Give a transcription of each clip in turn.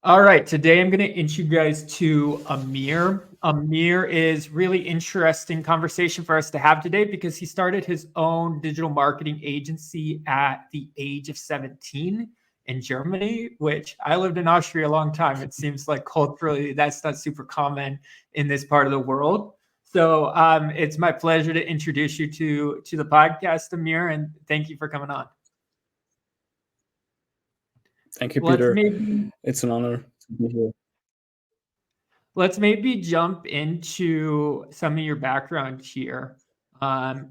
All right, today I'm going to introduce you guys to Amir. Amir is really interesting conversation for us to have today because he started his own digital marketing agency at the age of 17 in Germany, which I lived in Austria a long time. It seems like culturally that's not super common in this part of the world. So it's my pleasure to introduce you to the podcast, Amir, and thank you for coming on. Thank you, Let's Peter. maybe It's an honor to be here. let's maybe jump into some of your background here.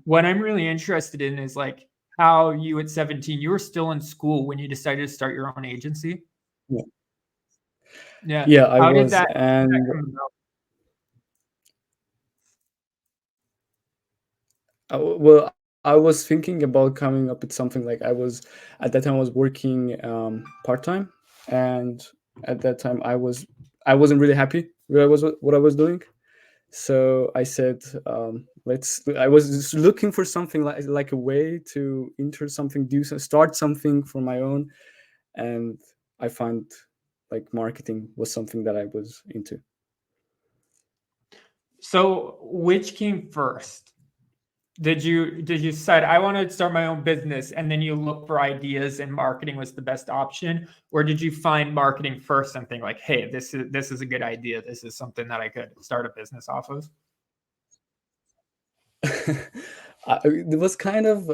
What I'm really interested in is like how you at 17, you were still in school when you decided to start your own agency. Yeah, Yeah. yeah, I How did was, that and come about? I was thinking about coming up with something like at that time I was working part time, and at that time I wasn't really happy with what I was doing. So I said, let's. I was just looking for something like a way to enter something, start something for my own, and I found like marketing was something that I was into. So which came first? Did you decide I want to start my own business and then you look for ideas and marketing was the best option? Or did you find marketing first and think like, hey, this is a good idea. This is something that I could start a business off of? It was kind of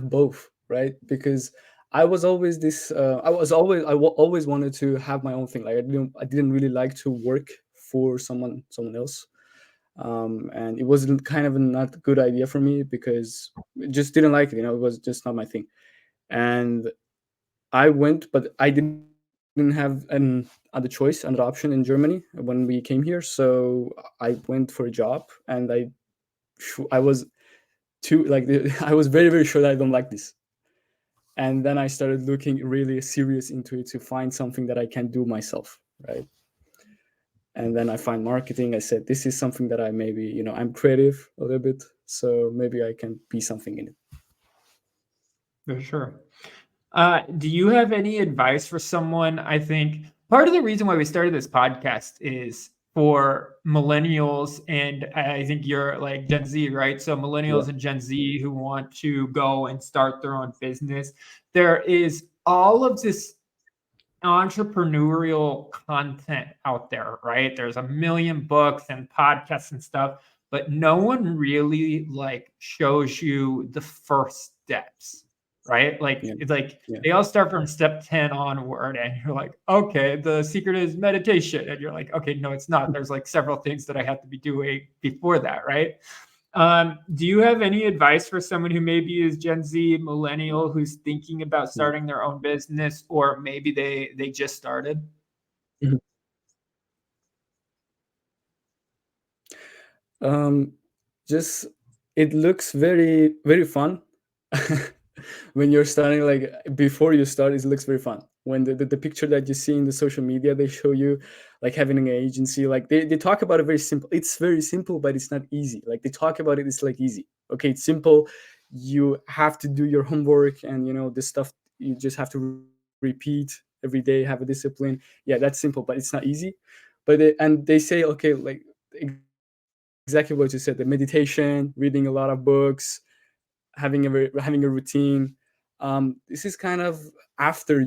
both, right? Because I always wanted to have my own thing. Like I didn't really like to work for someone else, and it was kind of a not good idea for me because I just didn't like it. It was just not my thing. And I went, but I didn't have an other choice, another option in Germany when we came here. So I went for a job, and I was too like I was very very sure that I don't like this. And then I started looking really serious into it to find something that I can do myself, right? And then I find marketing. I said this is something that I maybe I'm creative a little bit, so maybe I can be something in it. For sure. Do you have any advice for someone? I think part of the reason why we started this podcast is for millennials, and I think you're like Gen Z, right? So Yeah, millennials and Gen Z who want to go and start their own business. There is all of this entrepreneurial content out there, right? There's a million books and podcasts and stuff, but no one really like shows you the first steps, right? Like yeah, it's like yeah, they all start from step 10 onward and you're like, okay, the secret is meditation. And you're like, okay, no, it's not. There's like several things that I have to be doing before that, right? Do you have any advice for someone who maybe is Gen Z, millennial, who's thinking about yeah. starting their own business, or maybe they just started? Mhm. Um, just it looks very very fun when you're starting. Like before you start, it looks very fun. When the picture that you see in the social media, they show you like having an agency. Like they talk about it very simple. It's very simple, but it's not easy. Like they talk about it, it's like easy. Okay, it's simple. You have to do your homework, and this stuff you just have to repeat every day. Have a discipline. Yeah, that's simple, but it's not easy. And they say, okay, like exactly what you said, the meditation, reading a lot of books, having a routine. This is kind of after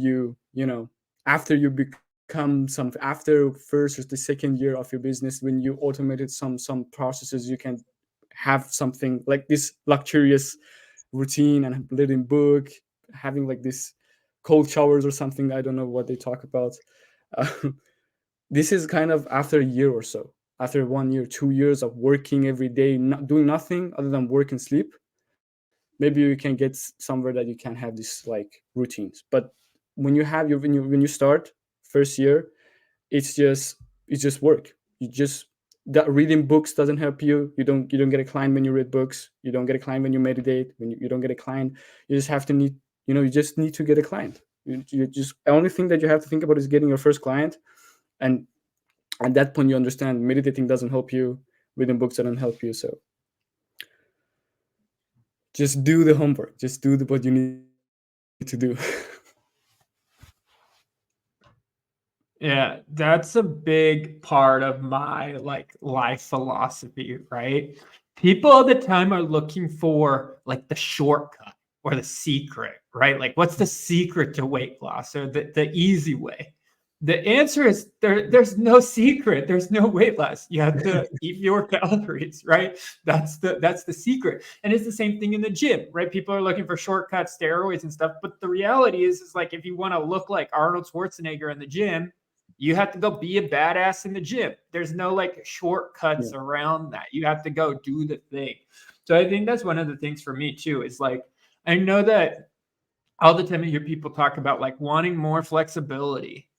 after you become some after first or the second year of your business, when you automated some processes, you can have something like this luxurious routine and reading book, having like this cold showers or something. I don't know what they talk about. uh, this is kind of after a year or so, after 1 year 2 years of working every day, not doing nothing other than work and sleep. Maybe you can get somewhere that you can have this like routines. But when you have your when you start first year, it's just work. You just that reading books doesn't help you. You don't get a client when you read books. You don't get a client when you meditate. When you don't get a client, you just have to need you just need to get a client. You just the only thing that you have to think about is getting your first client. And at that point you understand meditating doesn't help you, reading books doesn't help you. So just do the homework, just do what you need to do. Yeah, that's a big part of my like life philosophy, right? People all the time are looking for like the shortcut or the secret, right? Like what's the secret to weight loss or the easy way? The answer is there's no secret. There's no weight loss. You have to eat fewer calories, right? That's the secret. And it's the same thing in the gym, right? People are looking for shortcuts, steroids and stuff, but the reality is like if you want to look like Arnold Schwarzenegger in the gym, you have to go be a badass in the gym. There's no like shortcuts Yeah. around that. You have to go do the thing. So I think that's one of the things for me too, is like, I know that all the time I hear people talk about like wanting more flexibility.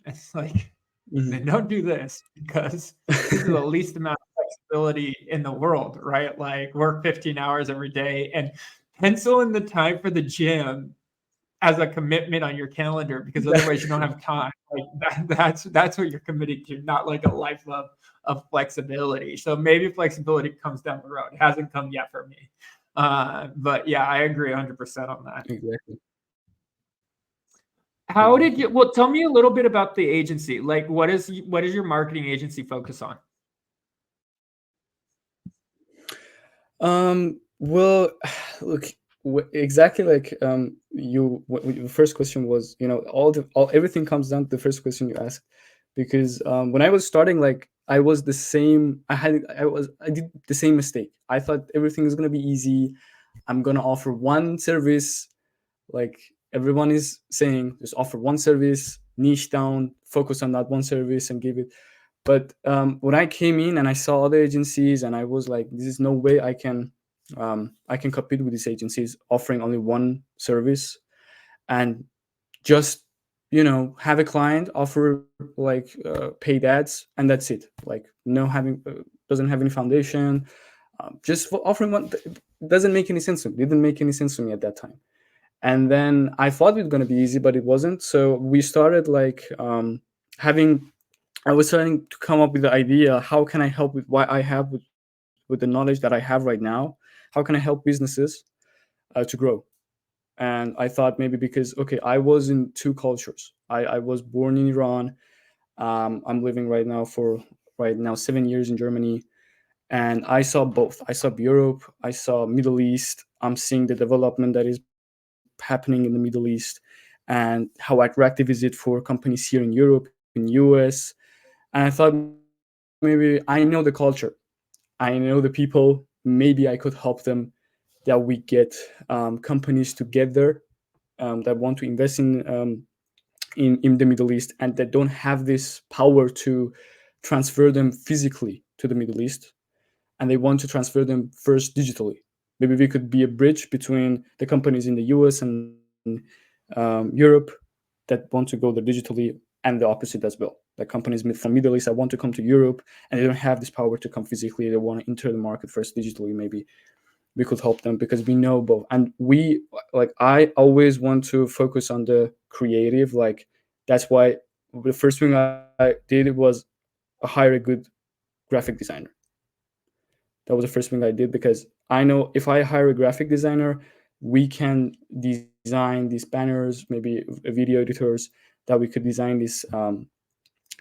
It's like, Mhm. then don't do this because this is the least amount of flexibility in the world, right? Like work 15 hours every day and pencil in the time for the gym as a commitment on your calendar because otherwise you don't have time. Like that's what you're committing to, not like a life of flexibility. So maybe flexibility comes down the road. It hasn't come yet for me. But yeah, I agree 100% on that. Exactly. How did Exactly. you well tell me a little bit about the agency. Like what is your marketing agency focus on? Well, look, exactly like the first question was, all everything comes down to the first question you asked, because when I was starting, like I was the same. I did the same mistake. I thought everything is gonna be easy. I'm gonna offer one service, like everyone is saying, just offer one service, niche down, focus on that one service, and give it. But when I came in and I saw other agencies, and I was like, "This is no way I can compete with these agencies offering only one service and just have a client offer like paid ads and that's it. Like no having doesn't have any foundation. Just for offering one doesn't make any sense to me. Didn't make any sense to me at that time. And then I thought it was going to be easy, but it wasn't. So we started like having I was trying to come up with the idea, how can I help with what I have with the knowledge that I have right now? How can I help businesses to grow? And I thought maybe because, okay, I was in two cultures. I was born in Iran. I'm living right now 7 years in Germany. And I saw both. I saw Europe, I saw Middle East. I'm seeing the development that is happening in the Middle East and how attractive is it for companies here in Europe, in US. And I thought maybe I know the culture, I know the people, maybe I could help them, that we get companies together that want to invest in the Middle East and that don't have this power to transfer them physically to the Middle East, and they want to transfer them first digitally. Maybe we could be a bridge between the companies in the US and Europe that want to go there digitally, and the opposite as well. The companies from Middle East that want to come to Europe and they don't have this power to come physically. They want to enter the market first digitally. Maybe we could help them because we know both. And we like I always want to focus on the creative. Like that's why the first thing I did was hire a good graphic designer. That was the first thing I did because I know if I hire a graphic designer, we can design these banners, maybe video editors, that we could design these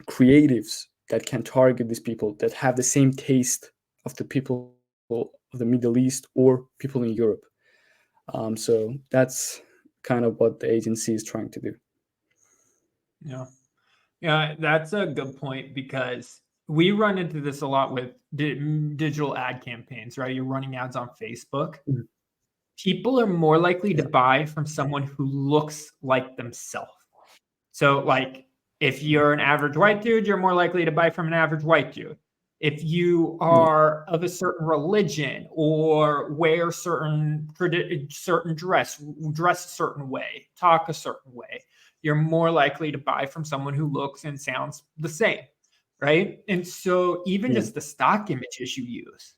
creatives that can target these people that have the same taste of the people of the Middle East or people in Europe. So that's kind of what the agency is trying to do. Yeah. Yeah, that's a good point because we run into this a lot with digital ad campaigns, right? You're running ads on Facebook. Mhm. People are more likely to Yeah. buy from someone who looks like themselves. So, like, if you're an average white dude, you're more likely to buy from an average white dude. If you Yeah. are of a certain religion or wear certain dress a certain way, talk a certain way, you're more likely to buy from someone who looks and sounds the same, right? And so even Yeah. just the stock images you use,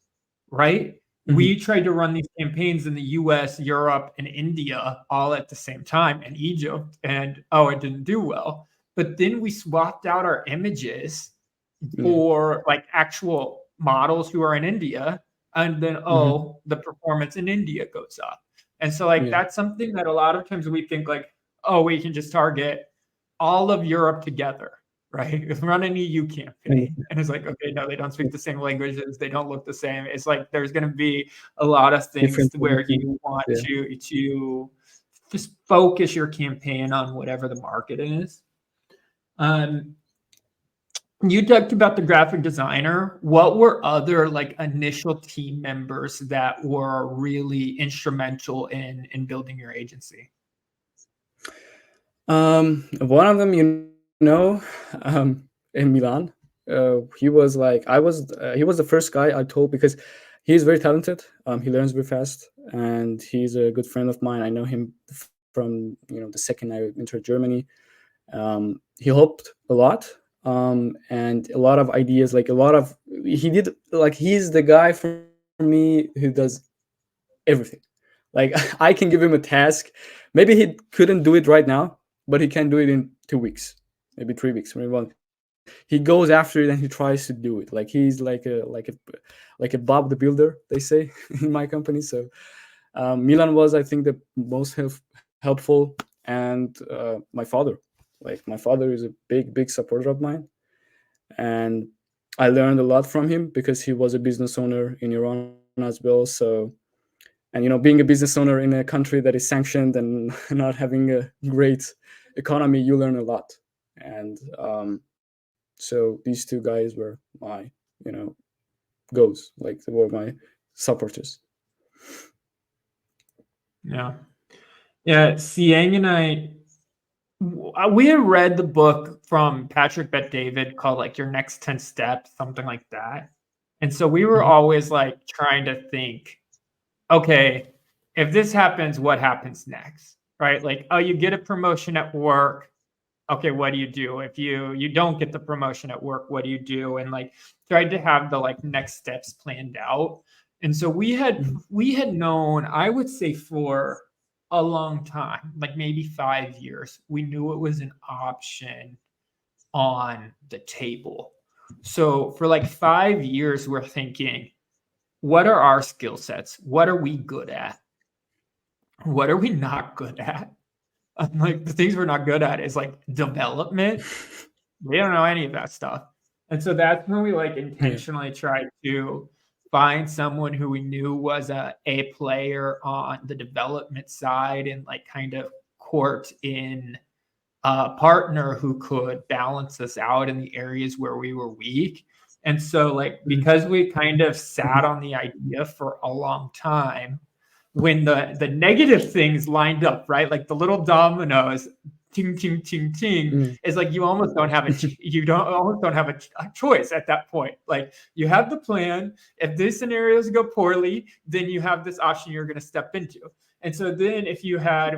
right? Hmm. We tried to run these campaigns in the US, Europe, and India all at the same time, and Egypt, and oh, it didn't do well. But then we swapped out our images Yeah. for like actual models who are in India, and then Hmm. oh, the performance in India goes up. And so like Yeah. that's something that a lot of times we think like, oh, we can just target all of Europe together, right? Run an EU campaign. And And it's like, okay, no, they don't speak the same languages. They don't look the same. It's like there's going to be a lot of things different where positions. you want Yeah. to just focus your campaign on whatever the market is. You talked about the graphic designer. What were other like initial team members that were really instrumental in building your agency? One of them, in Milan, he was like he was the first guy I told because he's very talented. He learns very fast, and he's a good friend of mine. I know him from the second I entered Germany. He helped a lot, and a lot of ideas, like a lot of he did like he's the guy for me who does everything. Like I can give him a task. Maybe he couldn't do it right now, but he can do it in 2 weeks, maybe 3 weeks, maybe one. He goes after it and he tries to do it. Like he's like a Bob the Builder, they say in my company. So Milan was, I think, the most helpful, and my father. Like my father is a big supporter of mine, and I learned a lot from him because he was a business owner in Iran as well. So, and being a business owner in a country that is sanctioned and not having a great economy, you learn a lot. And so these two guys were my you know goals, like they were my supporters. Yeah. Yeah. Siang and I, we had read the book from Patrick Bet David called like Your Next 10 Steps, something like that. And so we were Mhm. always like trying to think, okay, if this happens, what happens next? Right? Like, oh, you get a promotion at work. Okay, what do you do? If you don't get the promotion at work, what do you do? And like tried to have the like next steps planned out. And so Mhm. we had known, I would say for a long time, like maybe 5 years, we knew it was an option on the table. So for like 5 years, we're thinking, what are our skill sets? What are we good at? What are we not good at? Like the things we're not good at is like development. We don't know any of that stuff. And so that's when we like Yeah. intentionally tried to find someone who we knew was a player on the development side and like kind of court in a partner who could balance us out in the areas where we were weak. And so like Mhm. because we kind of sat Mhm. on the idea for a long time, when the negative things lined up, right? Like the little dominoes, ting ting ting ting, Mhm. is like you almost don't have you don't almost don't have a choice at that point. Like you have the plan. If these scenarios go poorly, then you have this option you're going to step into. And so then if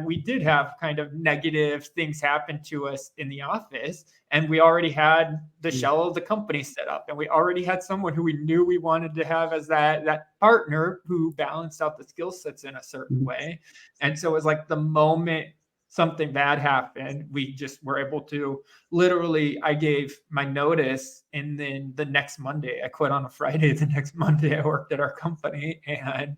we did have kind of negative things happen to us in the office, and we already had the Mhm. shell of the company set up, and we already had someone who we knew we wanted to have as that partner who balanced out the skill sets in a certain Mhm. way. And so it was like the moment something bad happened, we just were able to literally, I gave my notice, and then the next Monday I quit on a Friday. The next Monday I worked at our company and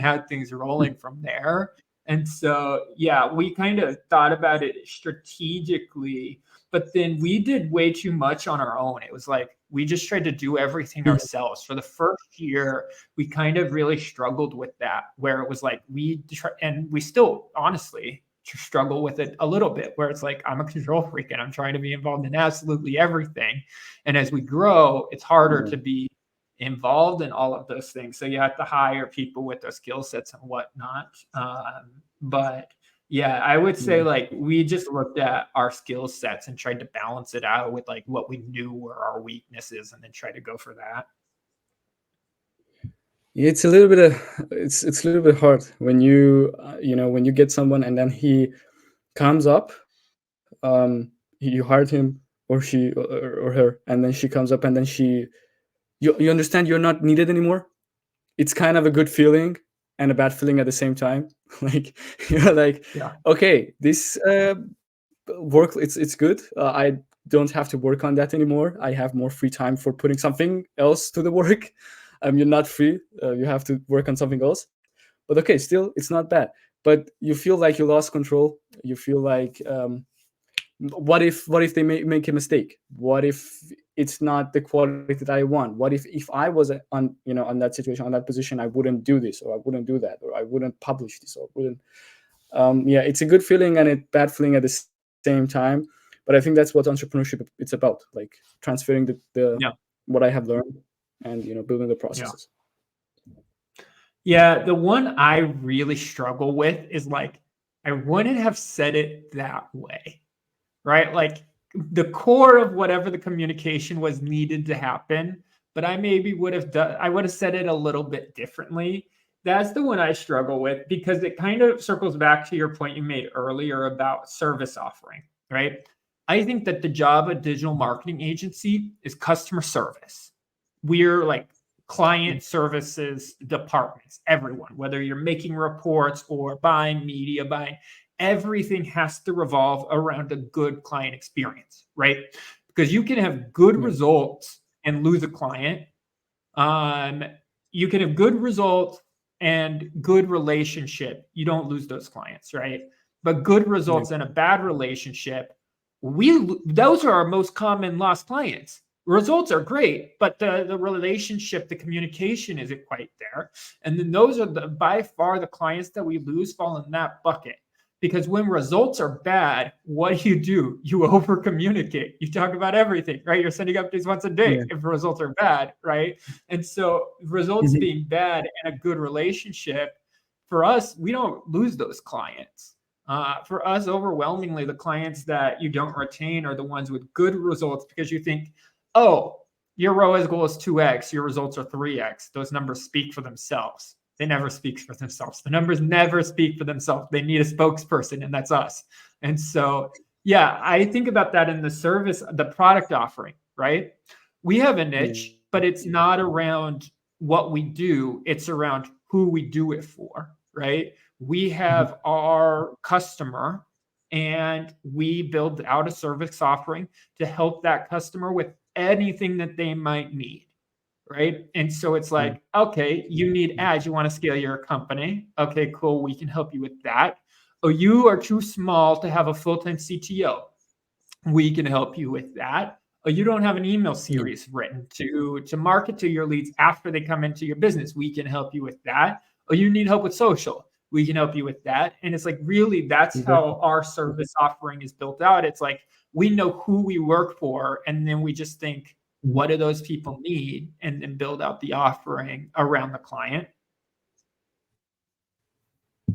had things rolling from there. And so yeah, we kind of thought about it strategically, but then we did way too much on our own. It was like we just tried to do everything Mhm. ourselves. For the first year, we kind of really struggled with that, where it was like and we still honestly struggle with it a little bit, where it's like I'm a control freak and I'm trying to be involved in absolutely everything. And as we grow, it's harder Yeah. to be involved in all of those things. So you have to hire people with those skill sets and whatnot. But yeah, I would say Yeah. like we just looked at our skill sets and tried to balance it out with like what we knew were our weaknesses and then try to go for that. It's a little bit of it's a little bit hard when when you get someone and then he comes up. You hired him, or she, or her, and then she comes up and then you understand you're not needed anymore. It's kind of a good feeling and a bad feeling at the same time. Like you're like, Yeah. okay, this work, it's good. I don't have to work on that anymore. I have more free time for putting something else to the work. You're not free. You have to work on something else. But okay, still, it's not bad. But you feel like you lost control. You feel like What if they make a mistake? What if it's not the quality that I want? What if I was on, on that situation, on that position, I wouldn't do this, or I wouldn't do that, or I wouldn't publish this, or wouldn't. Yeah, it's a good feeling and a bad feeling at the same time. But I think that's what entrepreneurship it's about, like transferring the Yeah. what I have learned, and building the Yeah. processes. Yeah. The one I really struggle with is like, I wouldn't have said it that way, right? Like the core of whatever the communication was needed to happen, but I maybe I would have said it a little bit differently. That's the one I struggle with because it kind of circles back to your point you made earlier about service offering, right? I think that the job of a digital marketing agency is customer service. We're like client services departments, everyone, whether you're making reports or buying media, buying everything has to revolve around a good client experience, right? Because you can have good Yeah. results and lose a client. Um, you can have good results and good relationship. You don't lose those clients, right? But good Yeah. results and a bad relationship, those are our most common lost clients. Results are great, but the relationship, the communication isn't quite there. And then those are by far the clients that we lose fall in that bucket. Because when results are bad, what do? You over communicate. You talk about everything, right? You're sending updates once a day Yeah. if results are bad, right? And so results Mhm. being bad and a good relationship, for us, we don't lose those clients. For us, overwhelmingly, the clients that you don't retain are the ones with good results because you think, oh, your ROAS goal is 2x, your results are 3x. Those numbers speak for themselves. They never speak for themselves. The numbers never speak for themselves. They need a spokesperson, and that's us. And so, yeah, I think about that in the service, the product offering, right? We have a Yeah. niche, but it's not around what we do, it's around who we do it for, right? We Mhm. have our customer and we build out a service offering to help that customer with anything that they might need, right? And so it's Yeah. like, okay, you need ads, you want to scale your company. Okay, cool, we can help you with that. Oh, you are too small to have a full-time CTO. We can help you with that. Oh, you don't have an email Yeah. series written to market to your leads after they come into your business. We can help you with that. Oh, you need help with social. We can help you with that. And it's like really that's Exactly. how our service offering is built out. It's like we know who we work for, and then we just think, Mhm. what do those people need? And then build out the offering around the client.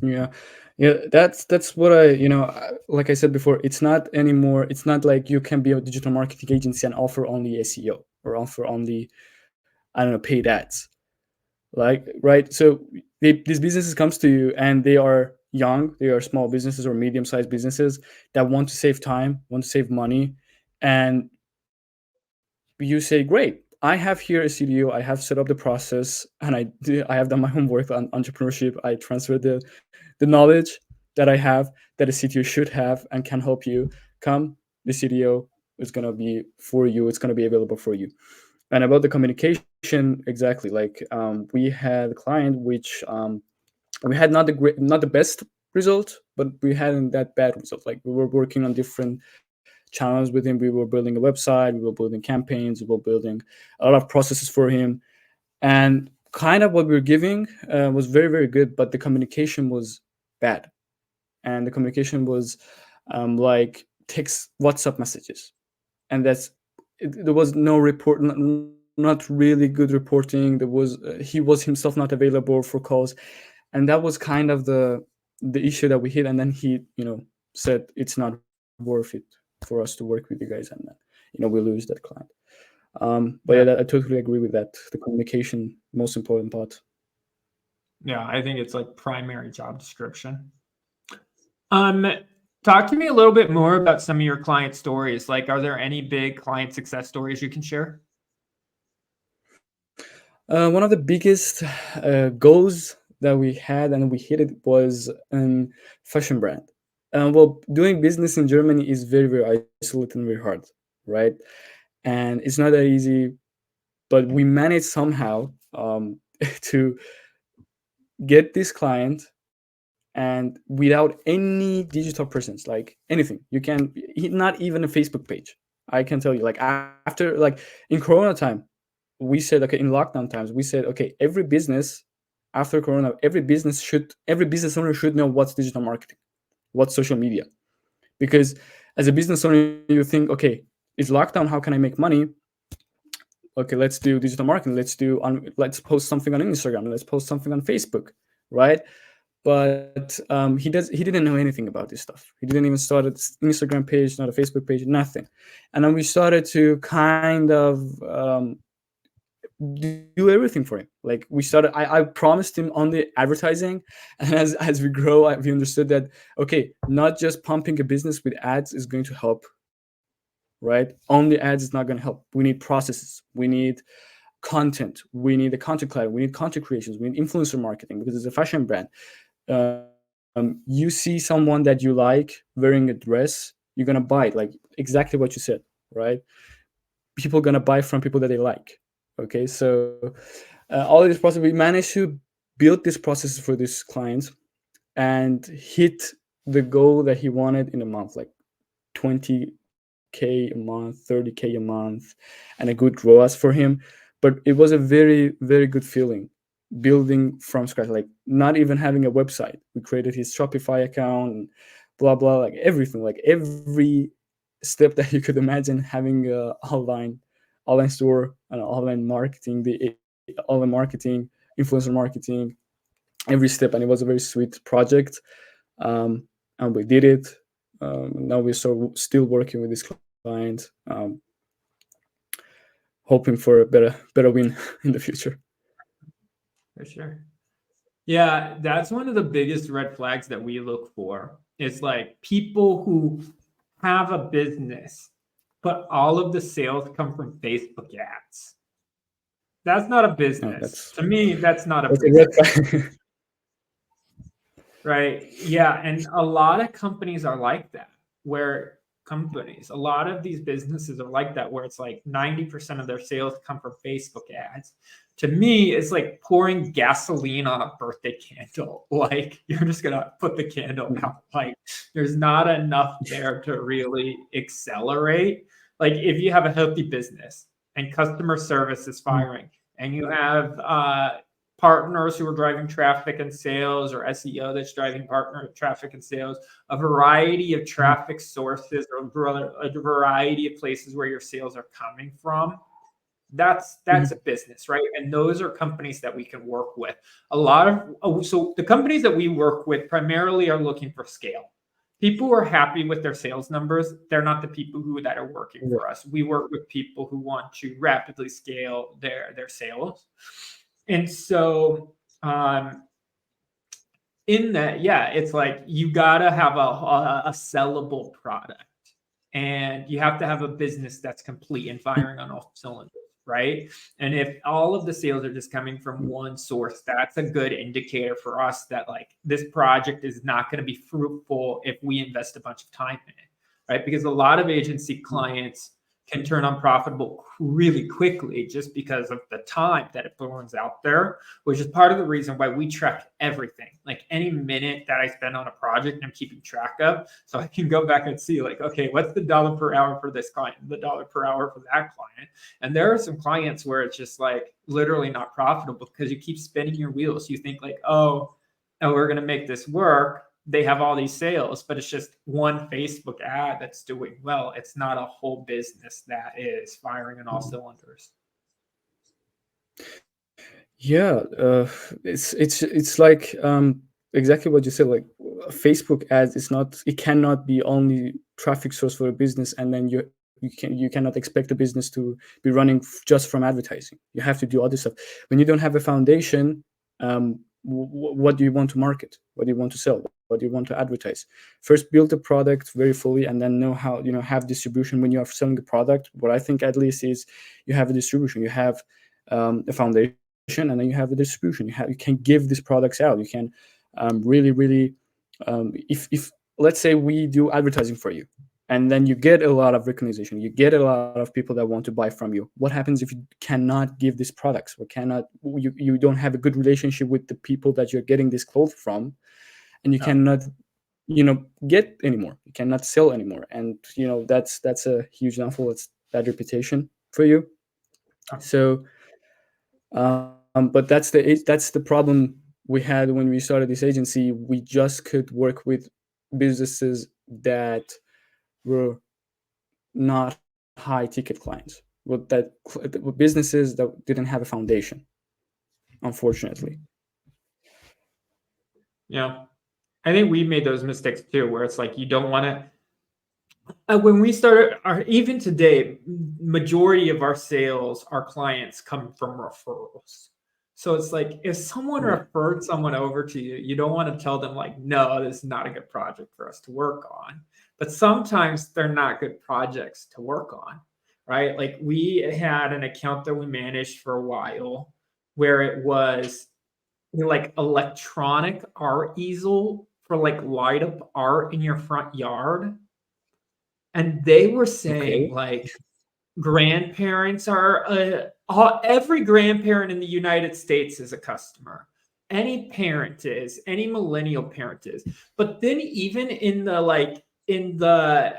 Yeah, yeah. That's what like I said before. It's not anymore. It's not like you can be a digital marketing agency and offer only SEO or offer only, I don't know, paid ads. Like, right? So these businesses comes to you and they are young. They are small businesses or medium-sized businesses that want to save time, want to save money, and you say, great, I have here a CDO, I have set up the process, and I have done my homework on entrepreneurship. I transfer the knowledge that I have that a CTO should have and can help you. Come, the CDO is gonna be for you. It's gonna be available for you. And about the communication, exactly. Like we had a client which we had not the best result, but we hadn't that bad result. Like we were working on different channels with him. We were building a website, we were building campaigns, we were building a lot of processes for him, and kind of what we were giving was very very good, but the communication was bad, and the communication was like text WhatsApp messages, and there was no report, not really good reporting. There was he was himself not available for calls, and that was kind of the issue that we hit. And then he said it's not worth it for us to work with you guys, and then we lose that client. But yeah, Yeah. I totally agree with that. The communication, most important part. Yeah. I think it's like primary job description. Um, Talk to me a little bit more about some of your client stories. Like, are there any big client success stories you can share? One of the biggest goals that we had and we hit it was an fashion brand. Well, doing business in Germany is very, very isolated and very hard, right? And it's not that easy, but we managed somehow to get this client and without any digital presence, like anything. You can, not even a Facebook page. I can tell you, like after, like in Corona time, we said, okay, in lockdown times, we said, okay, every business after Corona, every business owner should know what's digital marketing, what's social media. Because as a business owner, you think, okay, it's lockdown, how can I make money? Okay, let's do digital marketing. Let's post something on Instagram. Let's post something on Facebook, right? But he didn't know anything about this stuff. He didn't even start an Instagram page, not a Facebook page, nothing. And then we started to kind of do everything for him. Like I promised him on the advertising, and as we grow, we understood that, okay, not just pumping a business with ads is going to help, right? Only ads is not going to help. We need processes. We need content. We need a content cloud. We need content creations. We need influencer marketing, because it's a fashion brand. You see someone that you like wearing a dress, you're gonna buy it, like exactly what you said, right? People gonna buy from people that they like. Okay, so all of this process, we managed to build this process for this client and hit the goal that he wanted in a month, like 20K a month, 30K a month, and a good ROAS for him. But it was a very, very good feeling building from scratch, like not even having a website. We created his Shopify account and blah blah, like everything, like every step that you could imagine having a online store and online marketing, the online marketing, influencer marketing, every step. And it was a very sweet project. And we did it. Now we're still working with this client, hoping for a better win in the future. For sure. Yeah, that's one of the biggest red flags that we look for. It's like people who have a business, but all of the sales come from Facebook ads. That's not a No, business. To me, that's not a that's a red business, flag. right? Yeah, and a lot of companies are like that, where companies, a lot of these businesses are like that, where it's like 90% of their sales come from Facebook ads. To me, it's like pouring gasoline on a birthday candle. Like you're just gonna put the candle out. Like there's not enough there to really accelerate. Like if you have a healthy business and customer service is firing, and you have partners who are driving traffic and sales, or SEO that's driving partner traffic and sales, a variety of traffic sources, or a variety of places where your sales are coming from. That's a business, right? And those are companies that we can work with. A lot of so the companies that we work with primarily are looking for scale. People who are happy with their sales numbers, they're not the people that are working for us. We work with people who want to rapidly scale their sales. And so in that, yeah, it's like you gotta have a sellable product, and you have to have a business that's complete and firing on all cylinders, right? And if all of the sales are just coming from one source, that's a good indicator for us that like this project is not going to be fruitful if we invest a bunch of time in it, right? Because a lot of agency clients can turn unprofitable really quickly just because of the time that it burns out there, which is part of the reason why we track everything. Like any minute that I spend on a project, I'm keeping track of, so I can go back and see like, okay, what's the dollar per hour for this client, the dollar per hour for that client. And there are some clients where it's just like literally not profitable because you keep spinning your wheels. You think like, oh, we're going to make this work. They have all these sales, but it's just one Facebook ad that's doing well. It's not a whole business that is firing on all cylinders. Yeah, it's like exactly what you said. Like Facebook ads, it cannot be only traffic source for a business, and then you cannot expect a business to be running just from advertising. You have to do other stuff. When you don't have a foundation, what do you want to market? What do you want to sell? What do you want to advertise? First, build the product very fully, and then know how, have distribution when you are selling the product. What I think at least is you have a distribution, you have a foundation, and then you have the distribution. You can give these products out. You can really if let's say we do advertising for you, and then you get a lot of recognition, you get a lot of people that want to buy from you. What happens if you cannot give these products, or you don't have a good relationship with the people that you're getting this clothes from, and you Yeah. cannot, get anymore. You cannot sell anymore, and that's a huge downfall. It's bad reputation for you. So, but that's the problem we had when we started this agency. We just could work with businesses that were not high ticket clients, with businesses that didn't have a foundation, unfortunately. Yeah. I think we made those mistakes too, where it's like you don't want to. When we started, even today, majority of our sales, our clients come from referrals. So it's like if someone Yeah. referred someone over to you, you don't want to tell them like, no, this is not a good project for us to work on. But sometimes they're not good projects to work on, right? Like we had an account that we managed for a while where it was like electronic art easel for like light up art in your front yard, and they were saying Okay. like grandparents are every grandparent in the United States is a customer. Any parent is, any millennial parent is. But then even in the like in the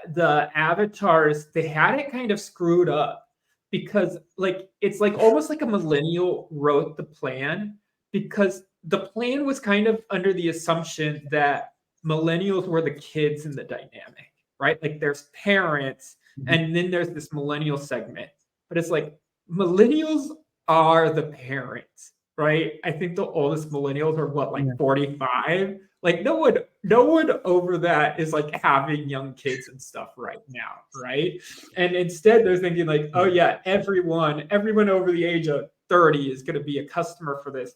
avatars, they had it kind of screwed up because like it's like almost like a millennial wrote the plan because the plan was kind of under the assumption that millennials were the kids in the dynamic, right? Like there's parents Mhm. and then there's this millennial segment. But it's like millennials are the parents, right? I think the oldest millennials are what, like Yeah. 45? Like no one over that is like having young kids and stuff right now, right? And instead they're thinking like, oh yeah, everyone over the age of 30 is gonna be a customer for this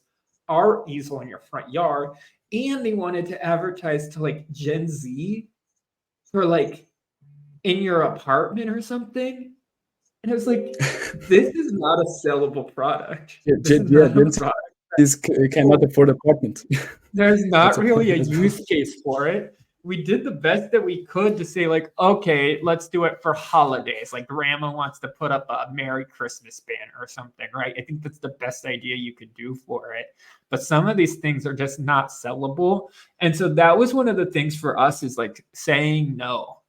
art easel in your front yard. And they wanted to advertise to like Gen Z for like in your apartment or something. And I was like, this is not a sellable product. Yeah, This is yeah, not a Gen Z product. cannot afford apartment. There's That's not a really a problem as well. use case for it. We did the best that we could to say, like, okay, let's do it for holidays. Like, grandma wants to put up a Merry Christmas banner or something, right? I think that's the best idea you could do for it. But some of these things are just not sellable. And so that was one of the things for us is like saying no.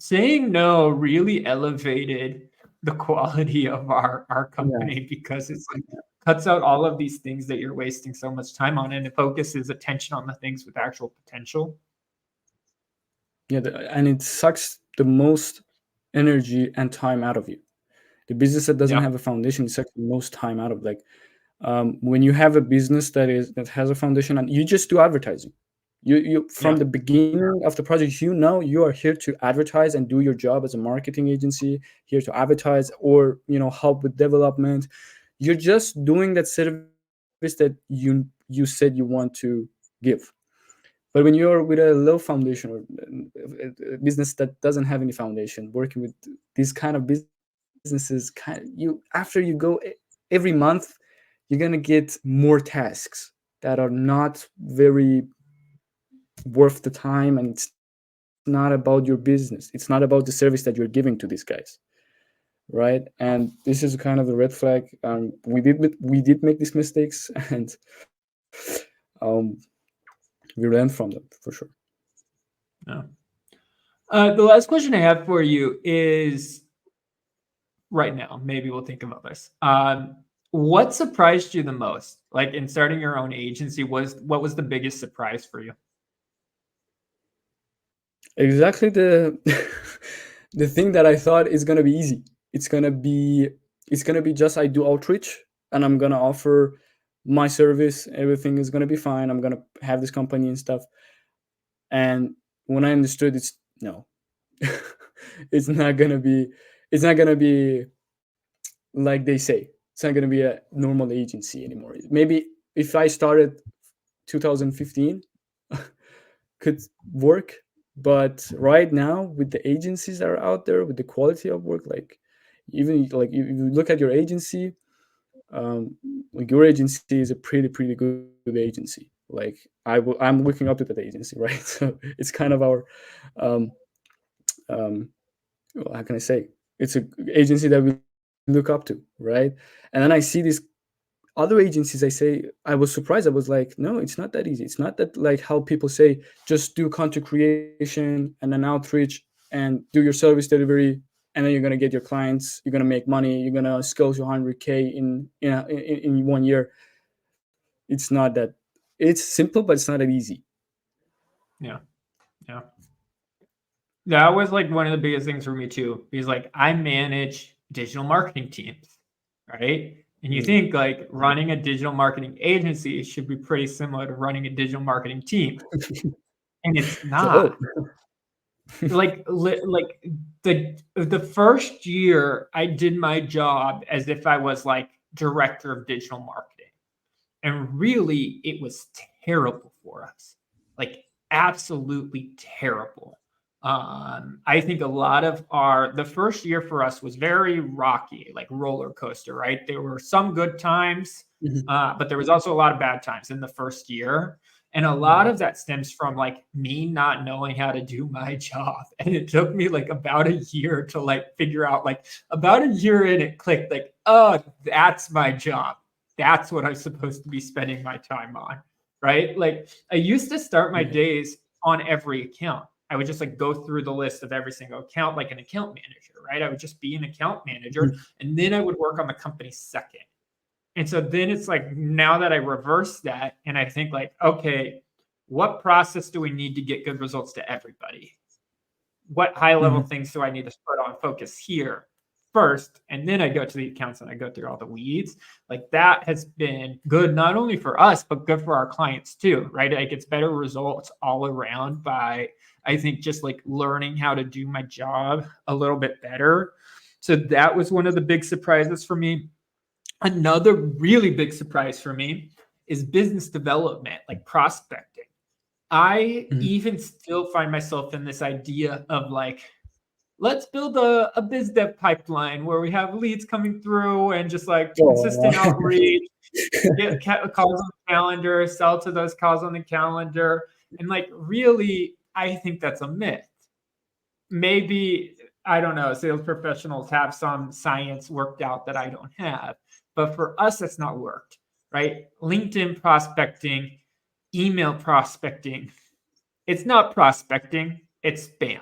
Saying no really elevated the quality of our Yeah, company because it's like cuts out all of these things that you're wasting so much time on and it focuses attention on the things with actual potential. yeah, and it sucks the most energy and time out of you. The business that doesn't Yeah. have a foundation sucks the most time out of. Like, when you have a business that has a foundation and you just do advertising, you from Yeah. the beginning of the project, you are here to advertise and do your job as a marketing agency, here to advertise or help with development. You're just doing that service that you said you want to give. But when you're with a low foundation or a business that doesn't have any foundation, working with these kind of businesses, after you go every month, you're gonna get more tasks that are not very worth the time, and it's not about your business. It's not about the service that you're giving to these guys, right? And this is kind of the red flag. We did make these mistakes, and um, we learned from them for sure. Yeah. The last question I have for you is right now. Maybe we'll think about this. What surprised you the most, like in starting your own agency? What was the biggest surprise for you? Exactly the the thing that I thought is gonna be easy. It's gonna be just I do outreach and I'm gonna offer my service. Everything is gonna be fine. I'm gonna have this company and stuff. And when I understood, it's no, it's not gonna be. It's not gonna be like they say. It's not gonna be a normal agency anymore. Maybe if I started 2015, could work, but right now with the agencies that are out there, with the quality of work, like even like if you look at your agency, um like your agency is a pretty good agency. Like I'm looking up to that agency, right? So it's kind of our um um well, how can I say, it's a agency that we look up to, right? And then I see these other agencies, I was surprised. I was like, no, it's not that easy. It's not that like how people say, just do content creation and an outreach and do your service delivery, and then you're gonna get your clients, you're gonna make money, you're gonna scale to 100K in 1 year. It's not that. It's simple, but it's not that easy. Yeah. Yeah. That was like one of the biggest things for me too, because like I manage digital marketing teams, right? And you think like running a digital marketing agency should be pretty similar to running a digital marketing team, and it's So, not. Like the first year I did my job as if I was like director of digital marketing. And really, it was terrible for us, like absolutely terrible. I think a lot of the first year for us was very rocky, like roller coaster, right? There were some good times, but there was also a lot of bad times in the first year. And a lot of that stems from like me not knowing how to do my job. And it took me like about a year to like figure out, like about a year in, it clicked like, oh, that's my job. That's what I'm supposed to be spending my time on, right? Like I used to start my days on every account. I would just like go through the list of every single account like an account manager, right? I would just be an account manager and then I would work on the company second. And so then it's like now that I reverse that and I think like, okay, what process do we need to get good results to everybody? What high level things do I need to put on focus here first? And then I go to the accounts and I go through all the weeds. Like that has been good, not only for us, but good for our clients too, right? Like it's better results all around by, I think, just like learning how to do my job a little bit better. So that was one of the big surprises for me. Another really big surprise for me is business development, like prospecting. I even still find myself in this idea of like, let's build a biz dev pipeline where we have leads coming through and just like consistent outreach, get calls on the calendar, sell to those calls on the calendar. And like, really, I think that's a myth. Maybe, I don't know, sales professionals have some science worked out that I don't have. But for us, that's not worked, right? LinkedIn prospecting, email prospecting, it's not prospecting, it's spam.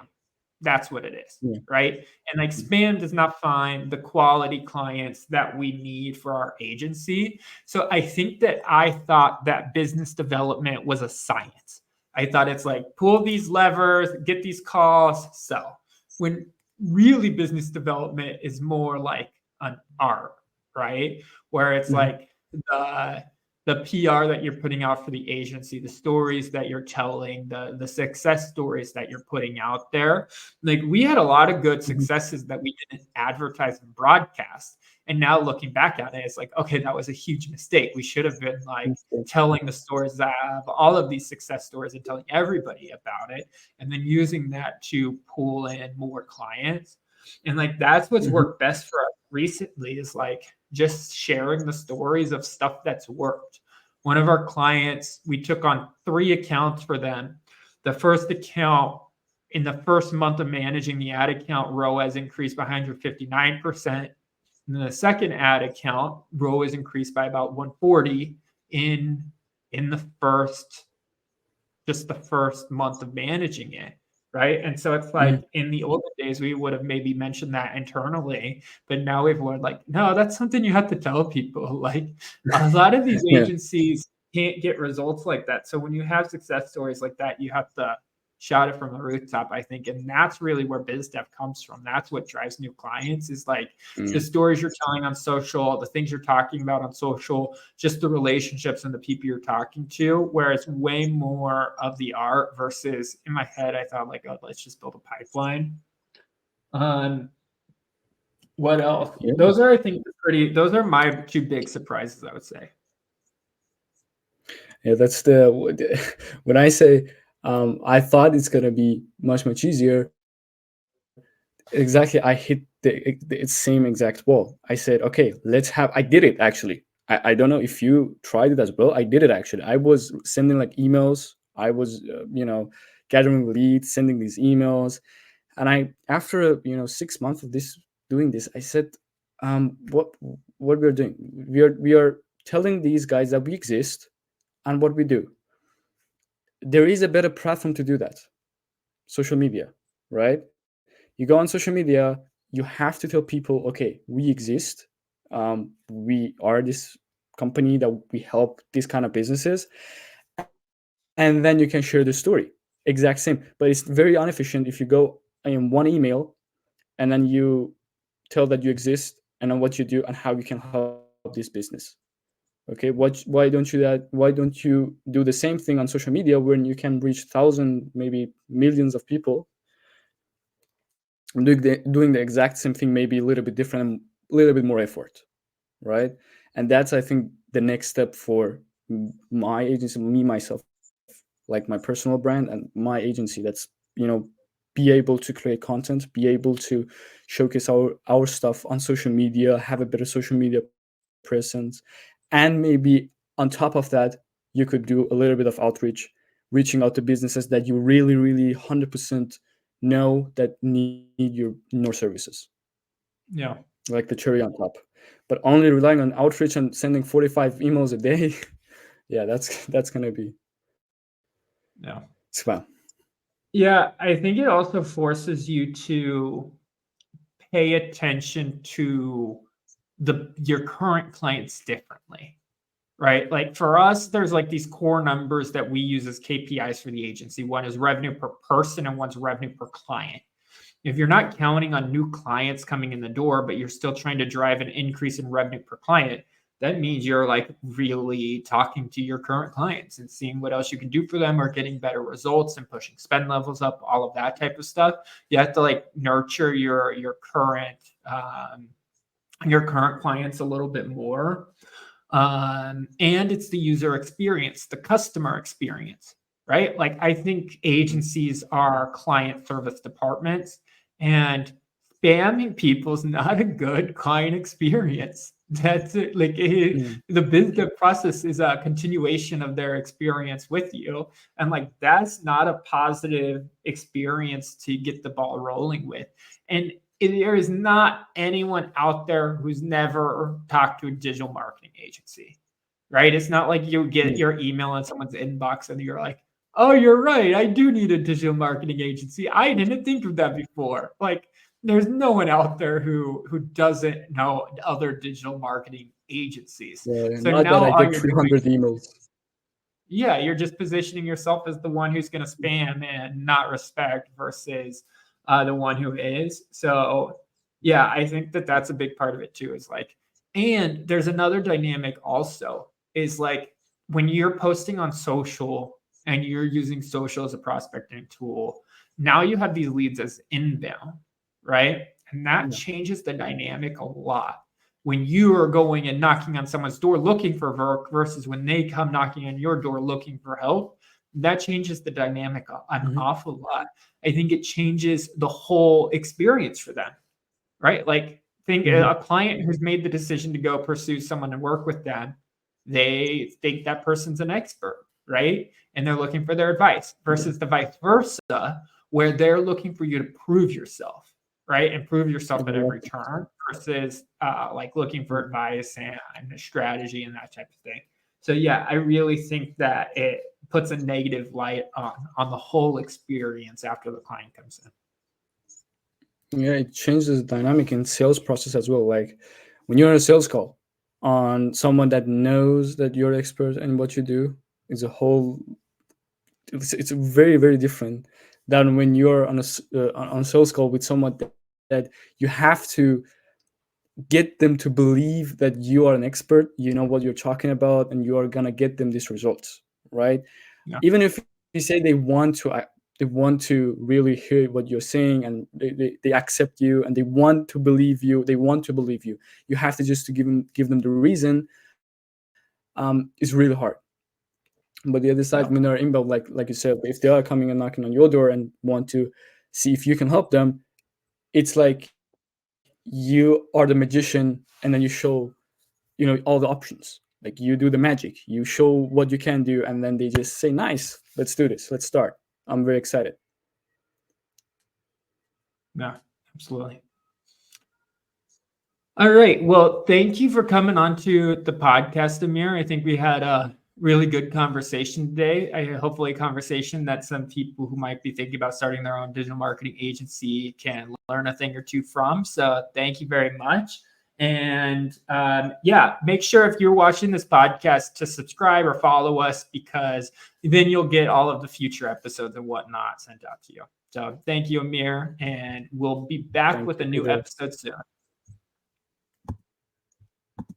That's what it is, right? And like spam does not find the quality clients that we need for our agency. So I think that I thought that business development was a science. I thought it's like pull these levers, get these calls, sell. When really business development is more like an art, right? Where it's like the PR that you're putting out for the agency, the stories that you're telling, the success stories that you're putting out there. Like we had a lot of good successes that we didn't advertise and broadcast. And now looking back at it, it's like, okay, that was a huge mistake. We should have been like telling the stories that have all of these success stories and telling everybody about it, and then using that to pull in more clients. And like that's what's worked best for us recently is like just sharing the stories of stuff that's worked. One of our clients, we took on 3 accounts for them. The first account, in the first month of managing the ad account, ROAS increased by 159%. And then the second ad account, ROAS increased by about 140 in the first month of managing it. Right. And so it's like in the olden days, we would have maybe mentioned that internally, but now we've learned like, no, that's something you have to tell people. Like a lot of these agencies can't get results like that. So when you have success stories like that, you have to shout it from the rooftop, I think. And that's really where biz dev comes from. That's what drives new clients is like the stories you're telling on social, the things you're talking about on social, just the relationships and the people you're talking to, where it's way more of the art versus in my head, I thought like, oh, let's just build a pipeline. What else? Those are, I think, those are my 2 big surprises, I would say. Yeah, that's when I say I thought it's gonna be much easier. Exactly, I hit the same exact wall. I said, okay, I did it actually. I don't know if you tried it as well. I did it actually. I was sending like emails. I was gathering leads, sending these emails, and after 6 months of doing this, I said, what we're doing, we are telling these guys that we exist and what we do. There is a better platform to do that: social media, right? You go on social media, you have to tell people, okay, we exist. We are this company that we help these kind of businesses, and then you can share the story. Exact same, but it's very inefficient if you go in one email and then you tell that you exist and then what you do and how you can help this business. Okay, why don't you that? Why don't you do the same thing on social media when you can reach thousands, maybe millions of people, doing the exact same thing, maybe a little bit different, and a little bit more effort, right? And that's, I think, the next step for my agency, me myself, like my personal brand and my agency. That's, be able to create content, be able to showcase our stuff on social media, have a better social media presence, and maybe on top of that, you could do a little bit of outreach, reaching out to businesses that you really, really 100% know that need your services, Yeah. like the cherry on top. But only relying on outreach and sending 45 emails a day, yeah, that's gonna be Yeah. spam. Yeah, I think it also forces you to pay attention to your current clients differently, right? Like for us, there's like these core numbers that we use as KPIs for the agency. One is revenue per person and one's revenue per client. If you're not counting on new clients coming in the door, but you're still trying to drive an increase in revenue per client, that means you're like really talking to your current clients and seeing what else you can do for them or getting better results and pushing spend levels up, all of that type of stuff. You have to like nurture um, your current clients a little bit more. And it's the user experience, the customer experience, right? Like I think agencies are client service departments, and spamming people is not a good client experience. That's it. Like the process is a continuation of their experience with you, and like that's not a positive experience to get the ball rolling with. And there is not anyone out there who's never talked to a digital marketing agency, right? It's not like you get your email in someone's inbox and you're like, oh, you're right. I do need a digital marketing agency. I didn't think of that before. Like, there's no one out there who doesn't know other digital marketing agencies. So Not that now I all get you're doing, 300 emails. yeah, you're just positioning yourself as the one who's going to spam and not respect versus the one who is. So, yeah, I think that that's a big part of it too. Is like, and there's another dynamic also is like when you're posting on social and you're using social as a prospecting tool, now you have these leads as inbound, right? And that Yeah. changes the dynamic a lot when you are going and knocking on someone's door looking for work versus when they come knocking on your door looking for help, that changes the dynamic an awful lot. I think it changes the whole experience for them, right? Like, think a client who's made the decision to go pursue someone and work with them, they think that person's an expert, right? And they're looking for their advice versus the vice versa, where they're looking for you to prove yourself, right? And prove yourself at every Exactly. turn versus like looking for advice and a strategy and that type of thing. So yeah, I really think that it puts a negative light on the whole experience after the client comes in. Yeah, it changes the dynamic in sales process as well. Like when you're on a sales call on someone that knows that you're expert in what you do, is a whole. It's very, very different than when you're on a sales call with someone that you have to get them to believe that you are an expert, you know what you're talking about, and you are gonna get them these results, right? Yeah. Even if you say they want to really hear what you're saying, and they accept you and they want to believe you, you have to just to give them the reason. Is really hard. But the other side, when Yeah. they're inbound, like you said, if they are coming and knocking on your door and want to see if you can help them, it's like you are the magician and then you show, all the options. Like you do the magic, you show what you can do, and then they just say, nice, let's do this, let's start. I'm very excited. Yeah. Absolutely. All right. Well, thank you for coming on to the podcast, Amir. I think we had a really good conversation today. Hopefully a conversation that some people who might be thinking about starting their own digital marketing agency can learn a thing or two from. So thank you very much. And yeah, make sure if you're watching this podcast to subscribe or follow us, because then you'll get all of the future episodes and whatnot sent out to you. So thank you, Amir. And we'll be back Thank with a you, new Peter. episode soon.